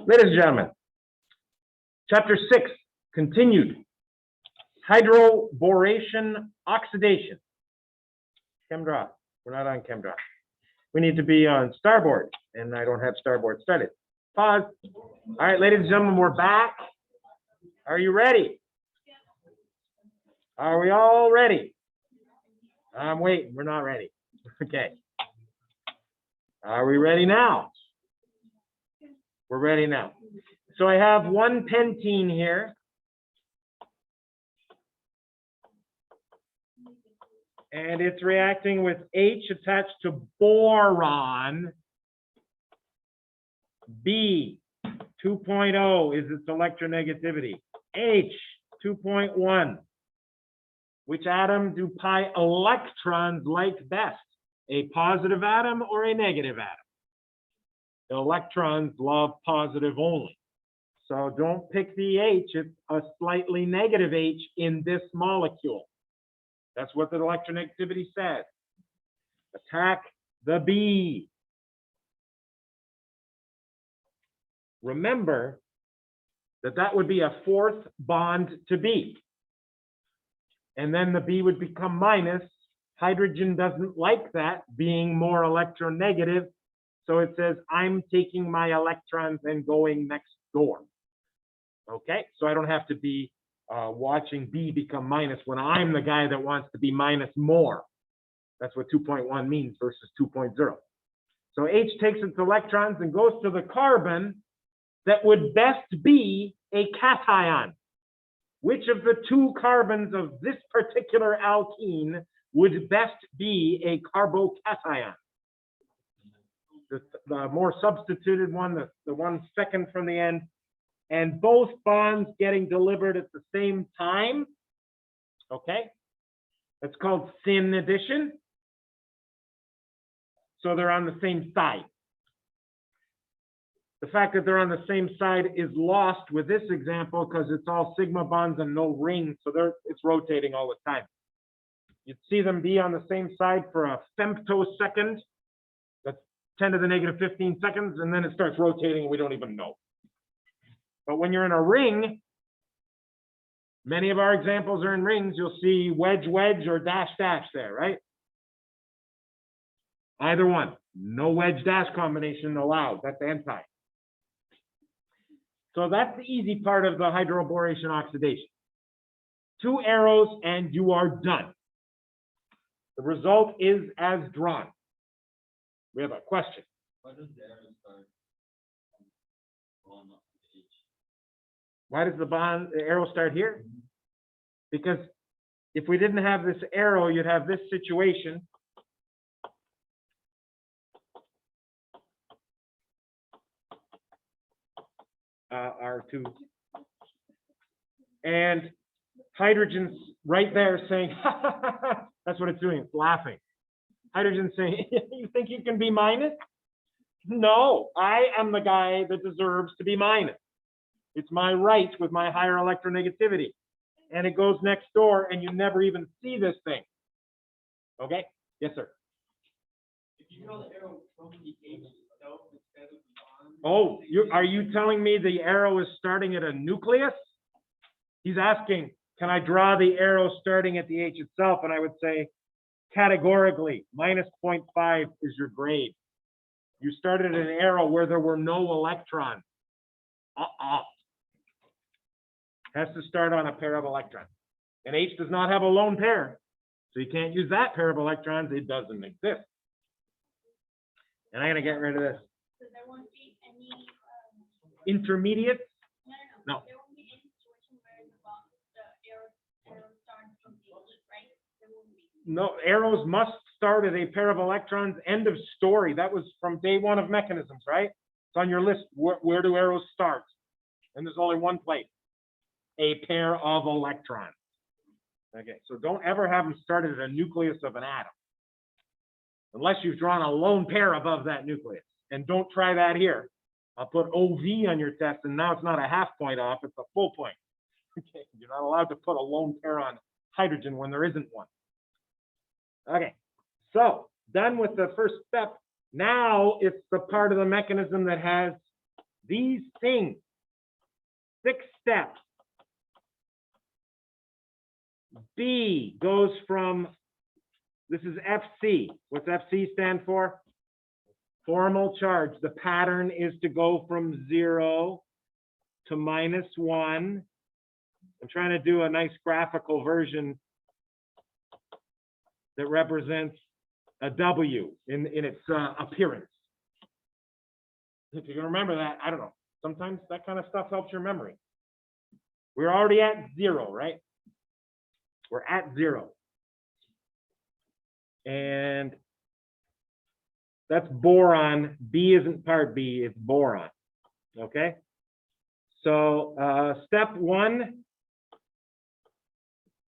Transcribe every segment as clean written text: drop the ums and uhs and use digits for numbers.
Ladies and gentlemen, Chapter 6, continued. Hydroboration, oxidation. Chem draw. We're not on chem draw. We need to be on starboard, and I don't have starboard started. Pause. All right, ladies and gentlemen, we're back. Are you ready? Are we all ready? I'm waiting. We're not ready. Okay. Are we ready now? We're ready now. So I have one pentene here. And it's reacting with H attached to boron. B, 2.0 is its electronegativity. H, 2.1. Which atom do pi electrons like best? A positive atom or a negative atom? The electrons love positive only. So don't pick the H, it's a slightly negative H in this molecule. That's what the electronegativity says. Attack the B. Remember that that would be a fourth bond to B. And then the B would become minus. Hydrogen doesn't like that, being more electronegative. So it says, I'm taking my electrons and going next door. Okay, so I don't have to be watching B become minus when I'm the guy that wants to be minus more. That's what 2.1 means versus 2.0. So H takes its electrons and goes to the carbon that would best be a cation. Which of the two carbons of this particular alkene would best be a carbocation? The more substituted one, the one second from the end, and both bonds getting delivered at the same time. Okay, that's called syn addition. So they're on the same side. The fact that they're on the same side is lost with this example because it's all sigma bonds and no rings, so it's rotating all the time. You'd see them be on the same side for a femtosecond. That's 10 to the negative 15 seconds, and then it starts rotating and we don't even know. But when you're in a ring, many of our examples are in rings, you'll see wedge, wedge, or dash, dash there, right? Either one. No wedge dash combination allowed. That's anti. So that's the easy part of the hydroboration oxidation. 2 arrows and you are done. The result is as drawn. We have a question. What does the arrow start going up to H? Why does the arrow start here? Because if we didn't have this arrow, you'd have this situation. R2. And hydrogen's right there saying, that's what it's doing, it's laughing. Hydrogen's saying, you think you can be minus? No, I am the guy that deserves to be minus. It's my right with my higher electronegativity. And it goes next door and you never even see this thing. Okay? Yes, sir. If you draw the arrow from the H itself instead of the bond. Oh, are you telling me the arrow is starting at a nucleus? He's asking, can I draw the arrow starting at the H itself? And I would say, categorically, minus 0.5 is your grade. You started at an arrow where there were no electrons. Has to start on a pair of electrons. And H does not have a lone pair. So you can't use that pair of electrons. It doesn't exist. And I'm going to get rid of this. So there won't be any Intermediate? No. There won't be any situation where the arrow starts from the H, right? There won't be. No, arrows must start at a pair of electrons. End of story. That was from day one of mechanisms, right? It's on your list. Where do arrows start? And there's only one place. A pair of electrons. Okay, so don't ever have them start at a nucleus of an atom. Unless you've drawn a lone pair above that nucleus. And don't try that here. I'll put OV on your test, and now it's not a half point off, it's a full point. Okay, you're not allowed to put a lone pair on hydrogen when there isn't one. Okay, so done with the first step. Now it's the part of the mechanism that has These things, 6 steps. B goes from, this is FC. What's FC stand for? Formal charge. The pattern is to go from 0 to -1. I'm trying to do a nice graphical version that represents a W in its appearance. If you can remember that, I don't know. Sometimes that kind of stuff helps your memory. We're already at 0, right? We're at 0. And that's boron. B isn't part B, it's boron. Okay? So step 1,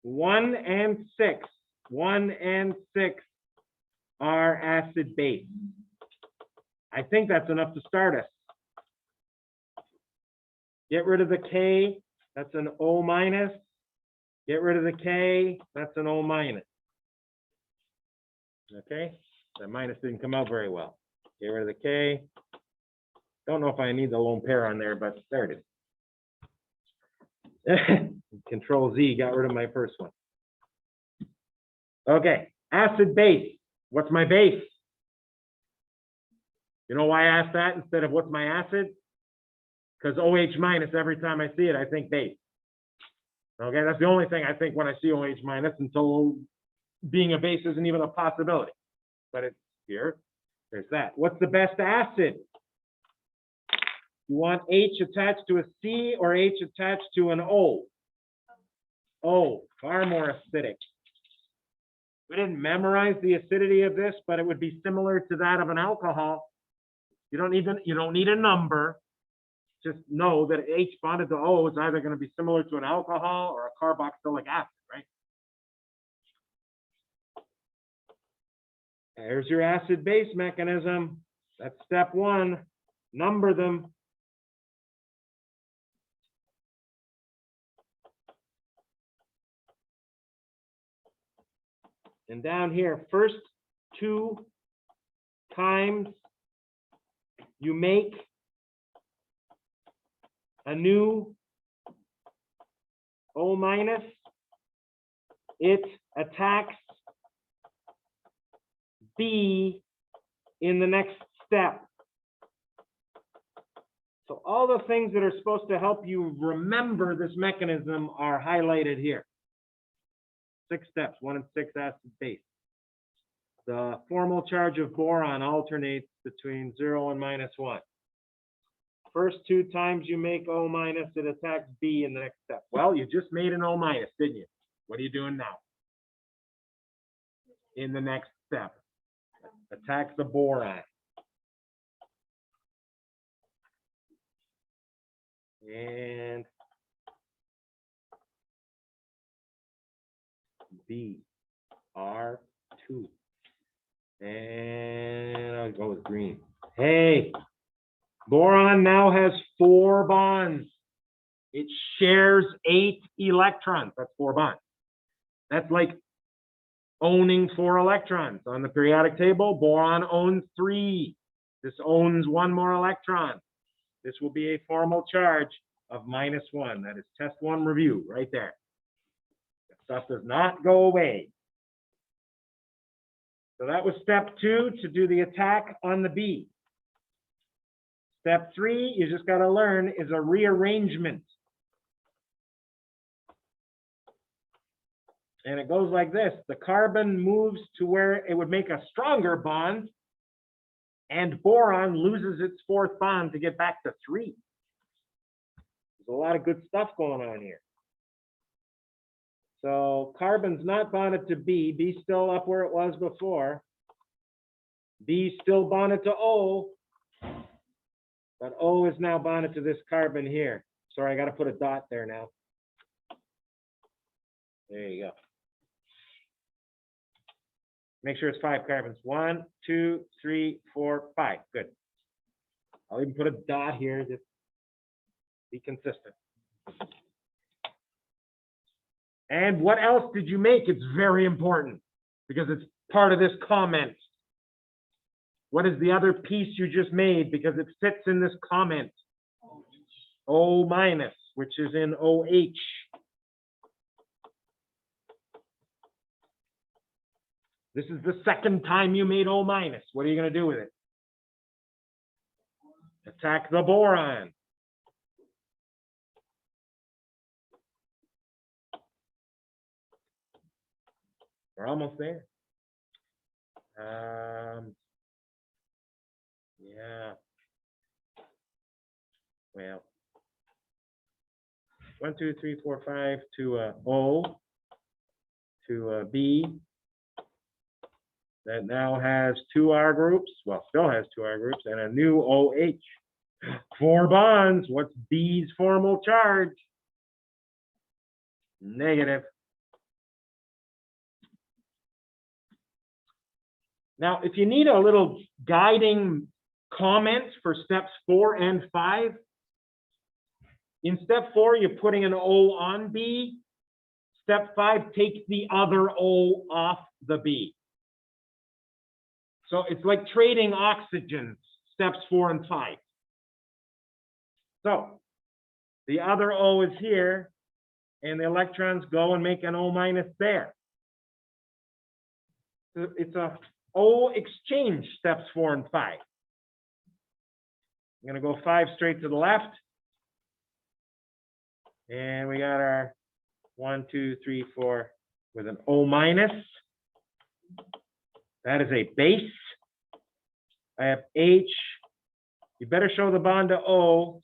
1 and 6. 1 and 6 are acid base. I think that's enough to start us. Get rid of the K, that's an O minus. Get rid of the K, that's an O minus. Okay, that minus didn't come out very well. Get rid of the K. Don't know if I need the lone pair on there, but there it is. Control Z, got rid of my first one. Okay, acid base. What's my base? You know why I asked that instead of what's my acid? Because OH minus, every time I see it, I think base. Okay, that's the only thing I think when I see OH minus, until being a base isn't even a possibility. But it's here. There's that. What's the best acid? You want H attached to a C or H attached to an O? O, far more acidic. We didn't memorize the acidity of this, but it would be similar to that of an alcohol. You don't need a number. Just know that H bonded to O is either going to be similar to an alcohol or a carboxylic acid, right? There's your acid base mechanism. That's step 1. Number them. And down here, first 2 times you make a new O minus, it attacks B in the next step. So all the things that are supposed to help you remember this mechanism are highlighted here. 6 steps, 1 and 6 acid base. The formal charge of boron alternates between 0 and -1. First 2 times you make O minus, it attacks B in the next step. Well, you just made an O minus, didn't you? What are you doing now? In the next step, attacks the boron. And B, R2. And I'll go with green. Hey, boron now has 4 bonds. It shares 8 electrons. That's 4 bonds. That's like owning 4 electrons. On the periodic table, boron owns 3. This owns 1 more electron. This will be a formal charge of -1. That is test 1 review right there. That stuff does not go away. So that was step 2 to do the attack on the B. Step 3, you just got to learn, is a rearrangement. And it goes like this. The carbon moves to where it would make a stronger bond, and boron loses its 4th bond to get back to 3. There's a lot of good stuff going on here. So carbon's not bonded to B. B's still up where it was before. B's still bonded to O. But O is now bonded to this carbon here. Sorry, I got to put a dot there now. There you go. Make sure it's 5 carbons. 1, 2, 3, 4, 5. Good. I'll even put a dot here. Just be consistent. And what else did you make? It's very important because it's part of this comment. What is the other piece you just made? Because it fits in this comment. O minus, which is in OH. This is the second time you made O minus. What are you going to do with it? Attack the boron. We're almost there. Yeah. Well, 1, 2, 3, 4, 5 to O to B. That now has 2 R groups. Well, still has 2 R groups and a new OH. 4 bonds. What's B's formal charge? Negative. Now, if you need a little guiding comment for steps 4 and 5, in step 4, you're putting an O on B. Step 5 takes the other O off the B. So it's like trading oxygens, steps 4 and 5. So the other O is here, and the electrons go and make an O minus there. So it's a O exchange, steps 4 and 5. I'm going to go 5 straight to the left. And we got our 1, 2, 3, 4 with an O minus. That is a base. I have H. You better show the bond to O.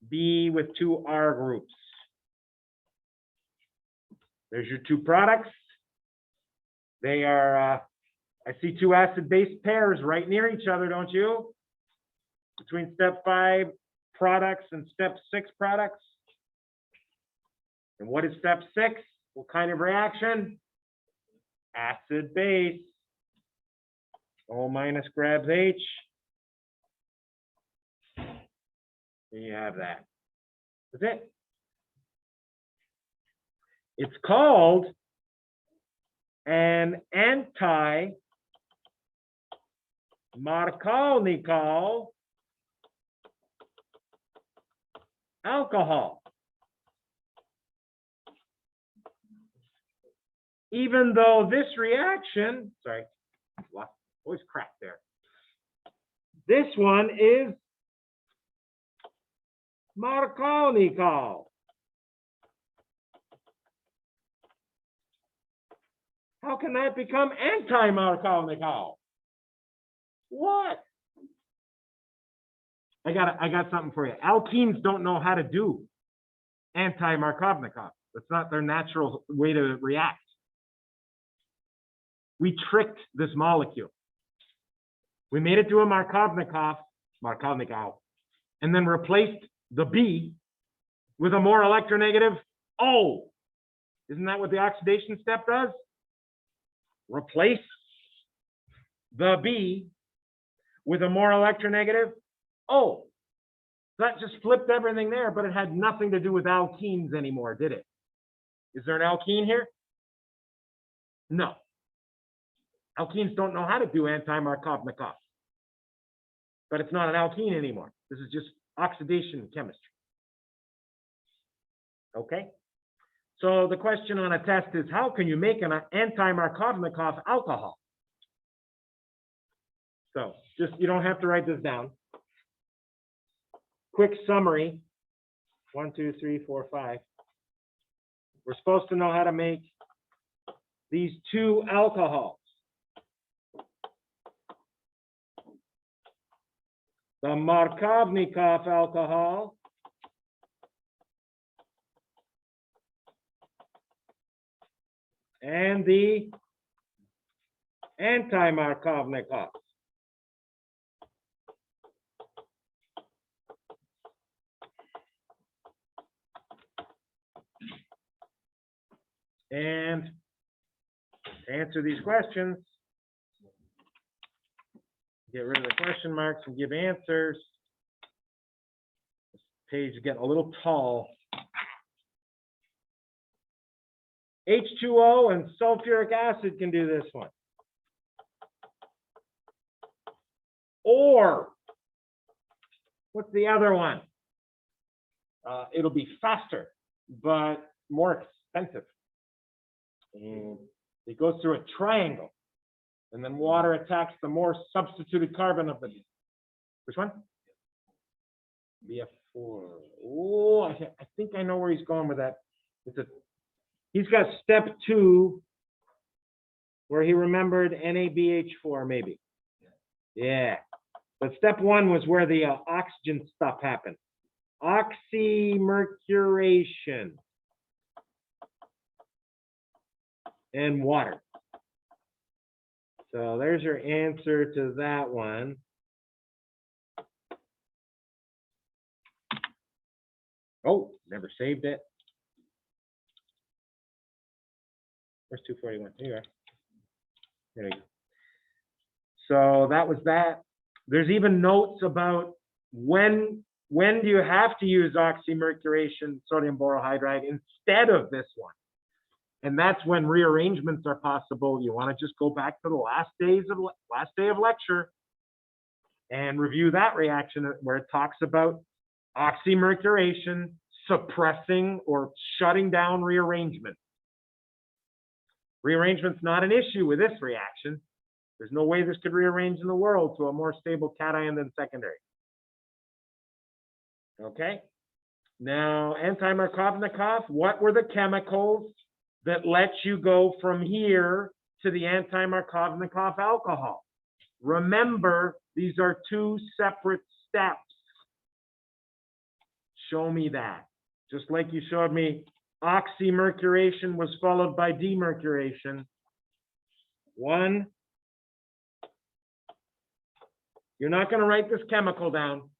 B with 2 R groups. There's your 2 products. They are, I see 2 acid-base pairs right near each other, don't you? Between step 5 products and step 6 products. And what is step 6? What kind of reaction? Acid-base. O minus grabs H. There you have that. That's it. It's called an anti-Markovnikov alcohol. Even though this reaction, sorry, always crack there. This one is Markovnikov. How can that become anti-Markovnikov? What? I got something for you. Alkenes don't know how to do anti-Markovnikov. That's not their natural way to react. We tricked this molecule. We made it to a Markovnikov, and then replaced the B with a more electronegative O. Isn't that what the oxidation step does? Replace the B with a more electronegative O. That just flipped everything there, but it had nothing to do with alkenes anymore, did it? Is there an alkene here? No. Alkenes don't know how to do anti-Markovnikov. But it's not an alkene anymore. This is just oxidation chemistry. Okay? So the question on a test is, how can you make an anti-Markovnikov alcohol? So just, you don't have to write this down. Quick summary. 1, 2, 3, 4, 5. We're supposed to know how to make these 2 alcohols. The Markovnikov alcohol and the anti-Markovnikov. And to answer these questions, get rid of the question marks and give answers. This page is getting a little tall. H2O and sulfuric acid can do this one. Or, what's the other one? it'll be faster, but more expensive. And it goes through a triangle. And then water attacks the more substituted carbon of the, which one? BF4. Oh, I think I know where he's going with that. He's got step 2 where he remembered NaBH4 maybe. Yeah. But step 1 was where the oxygen stuff happened. Oxymercuration and water. So there's your answer to that one. Oh, never saved it. Where's 241? There you are. There you go. So that was that. There's even notes about when do you have to use oxymercuration sodium borohydride instead of this one. And that's when rearrangements are possible. You want to just go back to the last day of lecture and review that reaction where it talks about oxymercuration suppressing or shutting down rearrangement. Rearrangement's not an issue with this reaction. There's no way this could rearrange in the world to a more stable cation than secondary. Okay. Now, anti-Markovnikov, what were the chemicals that let you go from here to the anti-Markovnikov alcohol? Remember, these are 2 separate steps. Show me that. Just like you showed me, oxymercuration was followed by demercuration. 1. You're not going to write this chemical down.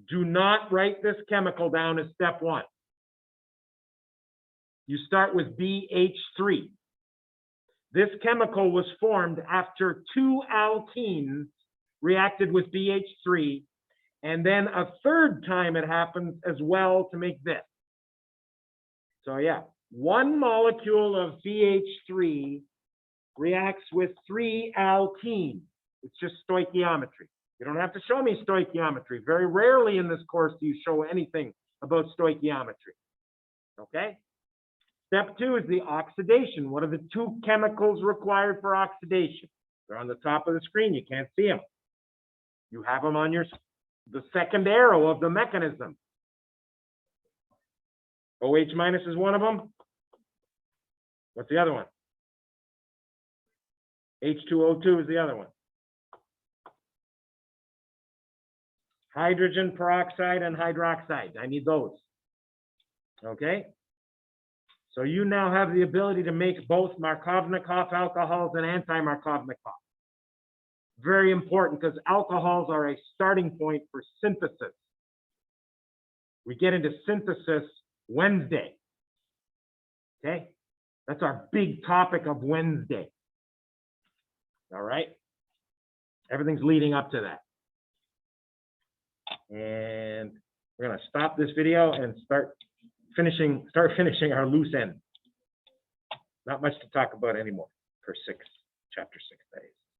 Do not write this chemical down as step 1. You start with BH3. This chemical was formed after 2 alkenes reacted with BH3, and then a 3rd time it happens as well to make this. So yeah, 1 molecule of BH3 reacts with 3 alkenes. It's just stoichiometry. You don't have to show me stoichiometry. Very rarely in this course do you show anything about stoichiometry. Okay? Step 2 is the oxidation. What are the 2 chemicals required for oxidation? They're on the top of the screen. You can't see them. You have them on the second arrow of the mechanism. OH minus is one of them. What's the other one? H2O2 is the other one. Hydrogen peroxide and hydroxide. I need those. Okay? So you now have the ability to make both Markovnikov alcohols and anti-Markovnikov. Very important because alcohols are a starting point for synthesis. We get into synthesis Wednesday. Okay? That's our big topic of Wednesday. All right? Everything's leading up to that. And we're going to stop this video and start finishing our loose end. Not much to talk about anymore for chapter 6 days.